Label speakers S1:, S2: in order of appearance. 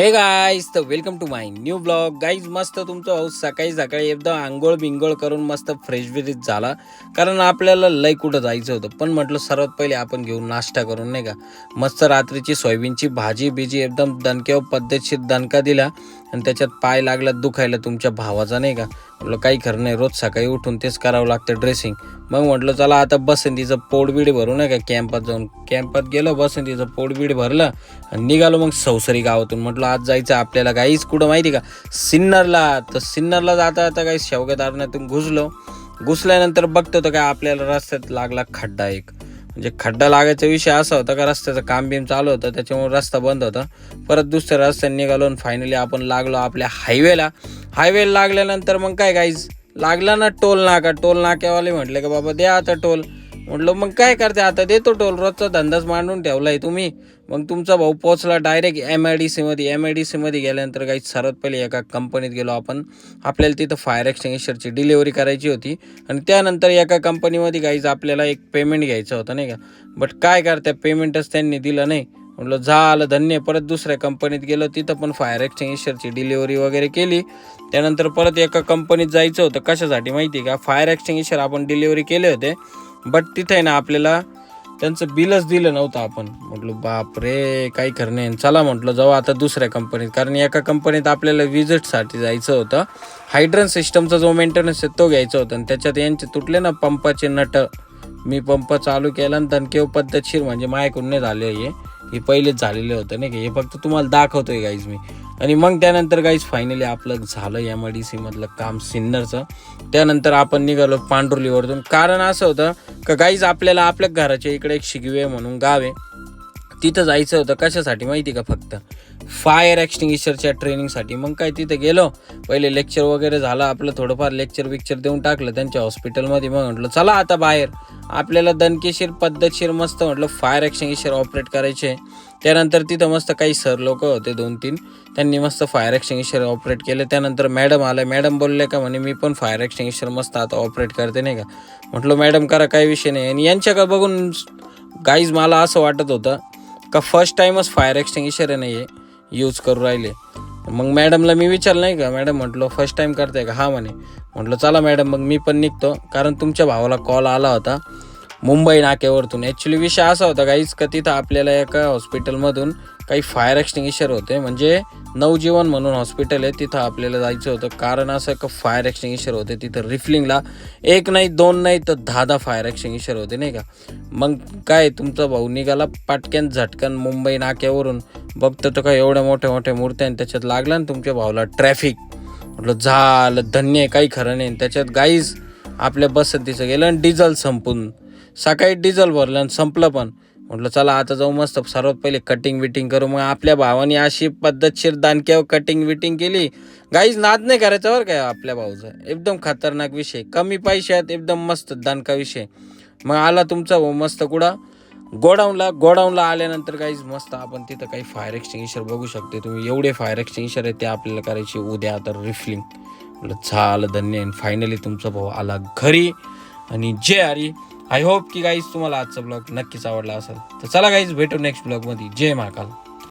S1: हे गाईज तर welcome to my new blog. Guys मस्त तुमचं भाऊ सकाळी सकाळी एकदम आंघोळ बिंगोळ करून मस्त फ्रेश बिरीज झाला, कारण आपल्याला लय कुठं जायचं होतं. पण म्हटलं सर्वात पहिले आपण घेऊन नाश्ता करून नाही का, मस्त रात्रीची सोयाबीनची भाजी बिजी एकदम दणक्यावर पद्धतशीर दणका दिला आणि त्याच्यात पाय लागला दुखायला तुमच्या भावाचा नाही का. म्हटलं काही खरं नाही, रोज सकाळी उठून तेच करावं लागतं ड्रेसिंग. मग म्हटलं चला आता बसंतीचं पोटबीड भरू नाही का, कॅम्पात जाऊन कॅम्पात गेलो, बसंतीचं पोटबीड भरलं आणि निघालो मग सौसरी गावातून. म्हटलं आज जायचं आपल्याला गाईच कुठं माहिती का, सिन्नरला. तर सिन्नरला जाता आता काही शेवग्यात अरण्यातून घुसल्यानंतर बघतो तर काय आपल्याला रस्त्यात लागला खड्डा एक. म्हणजे खड्डा लागायचा विषय असा होता का रस्त्याचं काम बिम चालू होतं, त्याच्यामुळे रस्ता बंद होता. परत दुसऱ्या रस्त्याने निघालो आणि फायनली आपण लागलो आपल्या हायवेला लागल्यानंतर मग काय गाईज लागला ना टोल नाक्यावाले म्हटले का बाबा द्या आता टोल. म्हटलं मग काय करते आता, देतो टोल, रोजचा धंदाच मांडून ठेवलाय तुम्ही. मग तुमचा भाऊ पोचला डायरेक्ट एमआयडीसी मध्ये गेल्यानंतर काही सर्वात पहिले एका कंपनीत गेलो आपण. आपल्याला तिथं फायर एक्सटिंग्विशरची डिलिव्हरी करायची होती आणि त्यानंतर एका कंपनीमध्ये गाईज आपल्याला एक पेमेंट घ्यायचं होतं नाही का. बट काय करते, पेमेंटच त्यांनी दिलं नाही. म्हटलं झालं धन्य. परत दुसऱ्या कंपनीत गेलो, तिथं पण फायर एक्सटिंग्विशरची डिलिव्हरी वगैरे केली. त्यानंतर परत एका कंपनीत जायचं होतं, कशासाठी माहिती आहे का, फायर एक्सटिंग्विशर आपण डिलिव्हरी केले होते. बट तिथे आहे ना आपल्याला त्यांचं बिलच दिलं नव्हतं आपण. म्हटलं बाप रे काही खरं नाही, चला म्हटलं जाऊ आता दुसऱ्या कंपनीत, कारण एका कंपनीत आपल्याला विजिटसाठी जायचं होतं. हायड्रन सिस्टमचा जो मेंटेनन्स आहे तो घ्यायचा होता आणि त्याच्यात यांचे तुटले ना पंपाचे नट. मी पंप चालू केला आणि दणकेव पद्धतशीर, म्हणजे माझ्याकडून नाही झाले हे पहिलेच झालेले होतं नाही का, हे फक्त तुम्हाला दाखवतोय गाईज मी. आणि मग त्यानंतर गाईज फायनली आपलं झालं एमआयडीसी मधलं काम सिन्नरचं. त्यानंतर आपण निघालो पांढुर्लीवरून. कारण असं होतं का गाईज आपल्याला आपल्या घराच्या इकडे एक शिगवे म्हणून गाव आहे, तिथं जायचं होतं. कशासाठी माहिती का, फक्त फायर एक्सटिंग्विशरच्या ट्रेनिंगसाठी. मग काय तिथं गेलो, पहिले लेक्चर वगैरे झालं आपलं, थोडंफार लेक्चर देऊन टाकलं त्यांच्या हॉस्पिटलमध्ये. मग म्हटलं चला आता बाहेर आपल्याला दणकेशीर पद्धतशीर मस्त म्हटलं फायर एक्सटिंग्विशर ऑपरेट करायचे. त्यानंतर तिथं मस्त काही सर लोक होते 2-3, त्यांनी मस्त फायर एक्सटिंग्विशर ऑपरेट केले. त्यानंतर मॅडम आले, मॅडम बोलले का म्हणे मी पण फायर एक्सटिंग्विशर मस्त आता ऑपरेट करते नाही का. म्हटलं मॅडम करा काही विषय नाही. आणि यांच्याकडे बघून गाईज मला असं वाटत होतं का फर्स्ट टाईमच फायर एक्सटिंग्विशर नाही आहे यूज करू राहिले. मग मॅडमला मी विचारलं नाही का, मॅडम म्हटलं फर्स्ट टाईम करताय का, हा म्हणे. म्हटलं चला मॅडम मग मी पण निघतो, कारण तुमच्या भावाला कॉल आला होता मुंबई नाक्यावरतून. ॲक्च्युली विषय असा होता गाईज का तिथं आपल्याला एका हॉस्पिटलमधून काही फायर एक्सटिंग्विशर होते, म्हणजे नवजीवन म्हणून हॉस्पिटल आहे, तिथं आपल्याला जायचं होतं. कारण असं का फायर एक्सटिंग्विशर होते तिथं रिफिलिंगला, एक नाही दोन नाही तर 10 फायर एक्सटिंग्विशर होते नाही का. मग काय तुमचा भाऊ निघाला पाटक्यान झटकन मुंबई नाक्यावरून. बघतो तर काय एवढ्या मोठ्या मूर्त्या आणि त्याच्यात लागला ना तुमच्या भाऊला ट्रॅफिक. म्हटलं झालं धन्य, काही खरं नाही. त्याच्यात गाईज आपल्या बसंतीचं गेलं आणि डिझेल संपून, सकाळी डिझेल भरलं आणि संपलं पण. म्हटलं चला आता जाऊ मस्त सर्वात पहिले कटिंग विटिंग करू. मग आपल्या भावाने अशी पद्धतशीर दानक्यावर कटिंग विटिंग केली. गाईज नाद नाही करायचा बरं काय आपल्या भाऊचा, एकदम खतरनाक विषय, कमी पैशात एकदम मस्त दानका विषय. मग आला तुमचा भाऊ मस्त कुठं गोडाऊनला आल्यानंतर गाईज मस्त आपण तिथं काही फायर एक्सटिंग्विशर बघू शकते तुम्ही. एवढे फायर एक्सटिंग्विशर आहे ते आपल्याला करायचे उद्या आता रिफिलिंग. म्हटलं झालं धन्य. फायनली तुमचा भाऊ आला घरी आणि जय हरी. आय होप की गाईज तुम्हाला आजचा ब्लॉग नक्कीच आवडला असेल. तर चला गाईज भेटू नेक्स्ट ब्लॉगमध्ये. जय महाकाल.